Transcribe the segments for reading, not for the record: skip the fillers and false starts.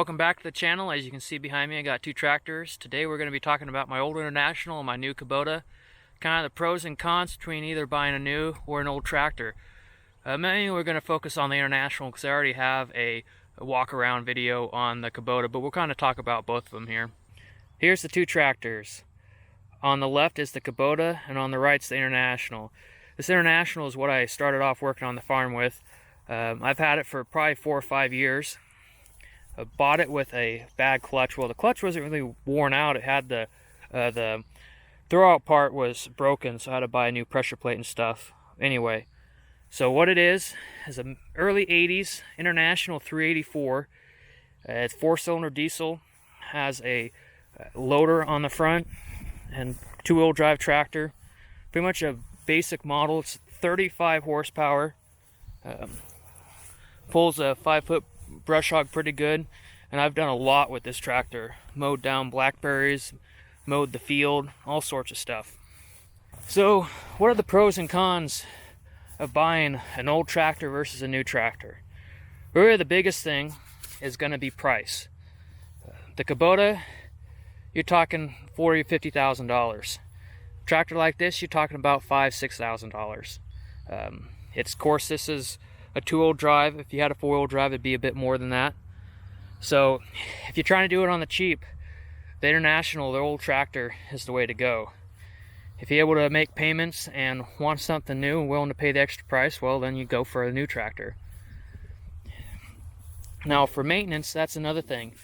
welcome back to the channel. As you can see behind me, I got two tractors. Today we're going to be talking about my old International and my new Kubota. Kind of the pros and cons between either buying a new or an old tractor. Mainly we're going to focus on the International because I already have a walk around video on the Kubota, but we'll kind of talk about both of them here. Here's the two tractors. On the left is the Kubota and on the right is the International. This International is what I started off working on the farm with. I've had it for probably 4 or 5 years. I bought it with a bad clutch. Well, the clutch wasn't really worn out. It had the throwout part was broken, so I had to buy a new pressure plate and stuff. Anyway, so what it is an early 80s International 384. It's 4-cylinder diesel, has a loader on the front and 2-wheel drive tractor. Pretty much a basic model. It's 35 horsepower. Pulls a 5-foot brush hog pretty good, and I've done a lot with this tractor. Mowed down blackberries, mowed the field, all sorts of stuff. So what are the pros and cons of buying an old tractor versus a new tractor? Really the biggest thing is going to be price. The Kubota, you're talking $40,000 to $50,000. Tractor like this, you're talking about $5,000 to $6,000. It's, of course, this is a 2-wheel drive. If you had a 4-wheel drive, it'd be a bit more than that. So if you're trying to do it on the cheap, the International, the old tractor, is the way to go. If you're able to make payments and want something new and willing to pay the extra price, well, then you go for a new tractor. Now for maintenance, that's another thing.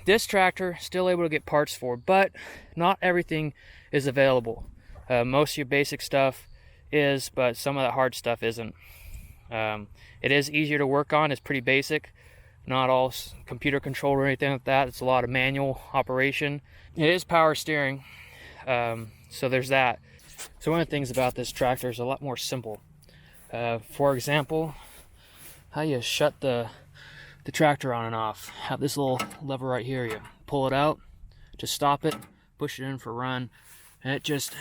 This tractor, still able to get parts for, but not everything is available. Most of your basic stuff is, but some of the hard stuff isn't. It is easier to work on. It's pretty basic, not all computer controlled or anything like that. It's a lot of manual operation. It is power steering, so there's that. So one of the things about this tractor is a lot more simple. For example, how you shut the tractor on and off. Have this little lever right here. You pull it out to stop it, push it in for a run, and it just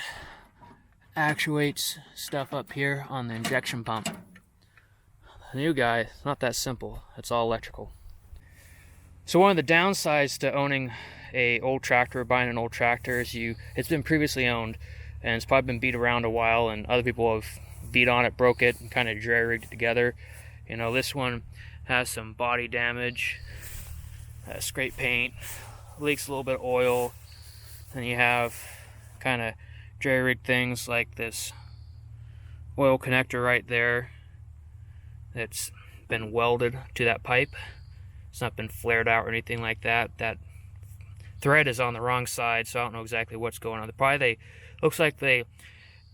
actuates stuff up here on the injection pump. The new guy, it's not that simple. It's all electrical. So one of the downsides to owning a old tractor or buying an old tractor is it's been previously owned and it's probably been beat around a while, and other people have beat on it, broke it, and kind of jerry-rigged it together. You know, this one has some body damage, scrape paint, leaks a little bit of oil, and you have kind of jerry-rigged things like this oil connector right there. It's been welded to that pipe. It's not been flared out or anything like that. That thread is on the wrong side, so I don't know exactly what's going on. Looks like they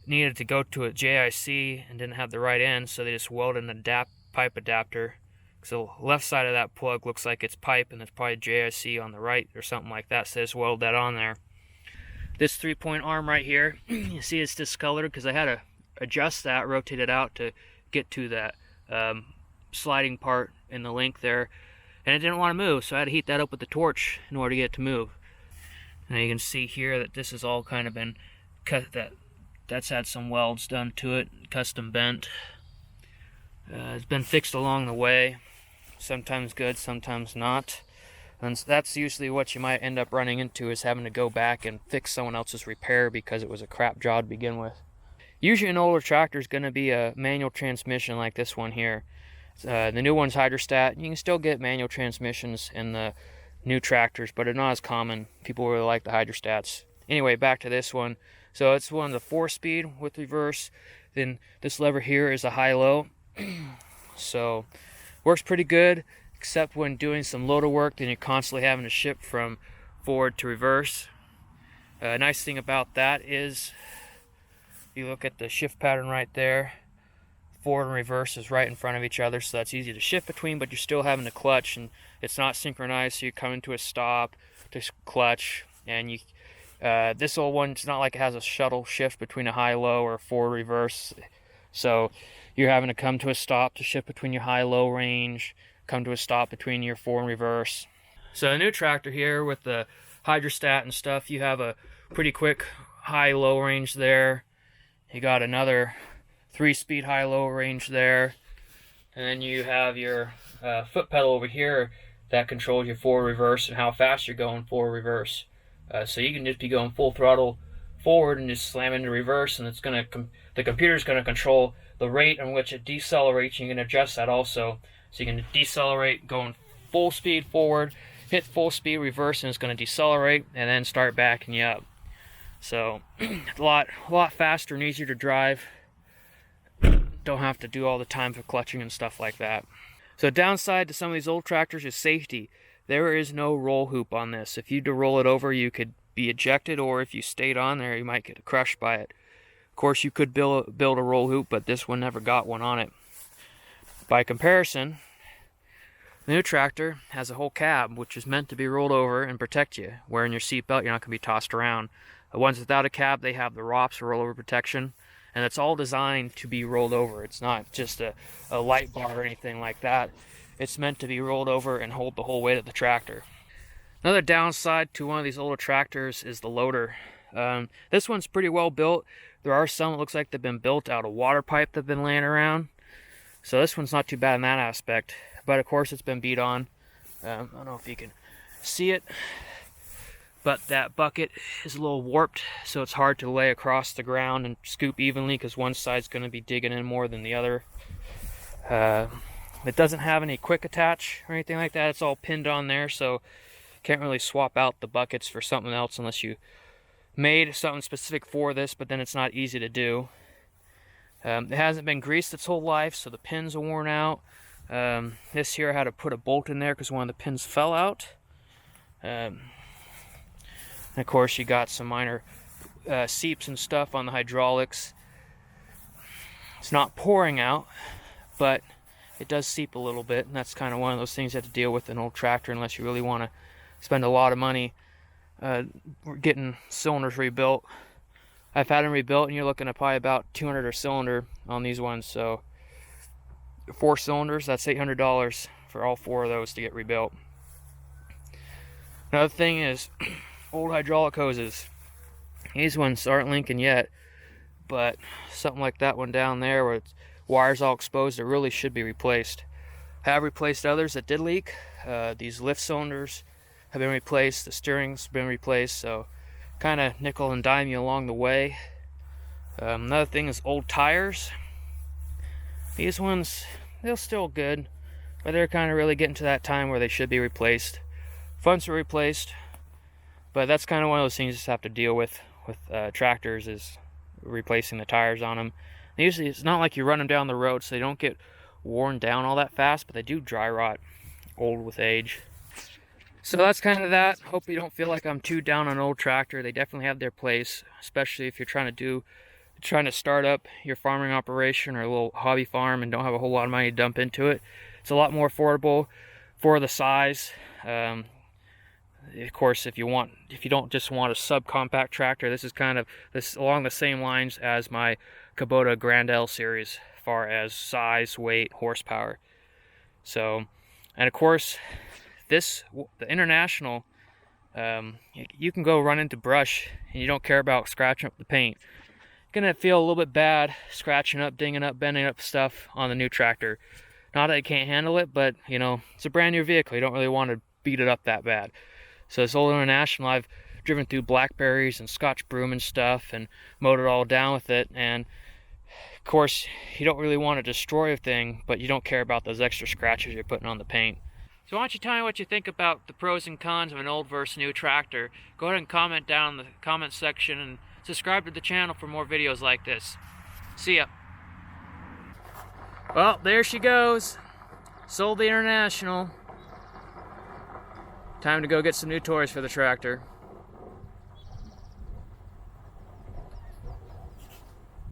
needed to go to a JIC and didn't have the right end, so they just welded an pipe adapter. So the left side of that plug looks like it's pipe, and it's probably JIC on the right or something like that, so they just welded that on there. This 3-point arm right here, you see it's discolored because I had to adjust that, rotate it out to get to that sliding part in the link there, and it didn't want to move, so I had to heat that up with the torch in order to get it to move. Now you can see here that this has all kind of been cut, that's had some welds done to it, custom bent. It's been fixed along the way, sometimes good, sometimes not, and that's usually what you might end up running into, is having to go back and fix someone else's repair because it was a crap job to begin with. Usually an older tractor is going to be a manual transmission like this one here. The new one's hydrostat. You can still get manual transmissions in the new tractors, but they're not as common. People really like the hydrostats. Anyway, back to this one. So it's one of the 4-speed with reverse. Then this lever here is a high-low. So works pretty good, except when doing some loader work, then you're constantly having to shift from forward to reverse. Nice thing about that is, you look at the shift pattern right there, forward and reverse is right in front of each other, so that's easy to shift between, but you're still having to clutch, and it's not synchronized, so you come into a stop to clutch, and this old one, it's not like it has a shuttle shift between a high-low or a forward reverse, so you're having to come to a stop to shift between your high-low range, come to a stop between your forward and reverse. So a new tractor here with the hydrostat and stuff, you have a pretty quick high-low range there. You got another 3-speed high-low range there, and then you have your foot pedal over here that controls your forward reverse and how fast you're going forward reverse. So you can just be going full throttle forward and just slam into reverse, and it's gonna the computer's gonna control the rate in which it decelerates. And you can adjust that also, so you can decelerate going full speed forward, hit full speed reverse, and it's gonna decelerate and then start backing you up. So a lot faster and easier to drive. Don't have to do all the time for clutching and stuff like that. So downside to some of these old tractors is safety. There is no roll hoop on this. If you had to roll it over, you could be ejected, or if you stayed on there, you might get crushed by it. Of course, you could build a roll hoop, but this one never got one on it. By comparison, the new tractor has a whole cab, which is meant to be rolled over and protect you. Wearing your seatbelt, you're not going to be tossed around. The ones without a cab, they have the ROPS, or rollover protection, and it's all designed to be rolled over. It's not just a light bar or anything like that. It's meant to be rolled over and hold the whole weight of the tractor. Another downside to one of these older tractors is the loader. This one's pretty well built. There are some that looks like they've been built out of water pipe that have been laying around. So this one's not too bad in that aspect. But of course it's been beat on. I don't know if you can see it, but that bucket is a little warped, so it's hard to lay across the ground and scoop evenly because one side's going to be digging in more than the other. It doesn't have any quick attach or anything like that. It's all pinned on there, so can't really swap out the buckets for something else unless you made something specific for this, but then it's not easy to do. It hasn't been greased its whole life, so the pins are worn out. This here I had to put a bolt in there because one of the pins fell out. And of course you got some minor seeps and stuff on the hydraulics. It's not pouring out, but it does seep a little bit, and that's kind of one of those things you have to deal with in an old tractor unless you really want to spend a lot of money getting cylinders rebuilt. I've had them rebuilt, and you're looking at probably about $200 a cylinder on these ones. So 4 cylinders, that's $800 for all 4 of those to get rebuilt. Another thing is old hydraulic hoses. These ones aren't linking yet, but something like that one down there where it's wires all exposed, it really should be replaced. I have replaced others that did leak. These lift cylinders have been replaced, the steering's been replaced, so kind of nickel and dime you along the way. Another thing is old tires. These ones, they're still good, but they're kind of really getting to that time where they should be replaced. Fronts are replaced, but that's kind of one of those things you just have to deal with tractors, is replacing the tires on them. And usually it's not like you run them down the road, so they don't get worn down all that fast, but they do dry rot old with age. So that's kind of that. Hope you don't feel like I'm too down on an old tractor. They definitely have their place, especially if you're trying to start up your farming operation or a little hobby farm and don't have a whole lot of money to dump into it. It's a lot more affordable for the size. Of course, if you don't just want a subcompact tractor, this is kind of along the same lines as my Kubota Grand L series, as far as size, weight, horsepower. So, and of course, the International, you can go run into brush and you don't care about scratching up the paint. You're gonna feel a little bit bad scratching up, dinging up, bending up stuff on the new tractor. Not that you can't handle it, but you know, it's a brand new vehicle. You don't really want to beat it up that bad. So this old International, I've driven through blackberries and Scotch broom and stuff and mowed it all down with it. And of course, you don't really want to destroy a thing, but you don't care about those extra scratches you're putting on the paint. So why don't you tell me what you think about the pros and cons of an old versus new tractor. Go ahead and comment down in the comment section and subscribe to the channel for more videos like this. See ya. Well, there she goes. Sold the International. Time to go get some new toys for the tractor.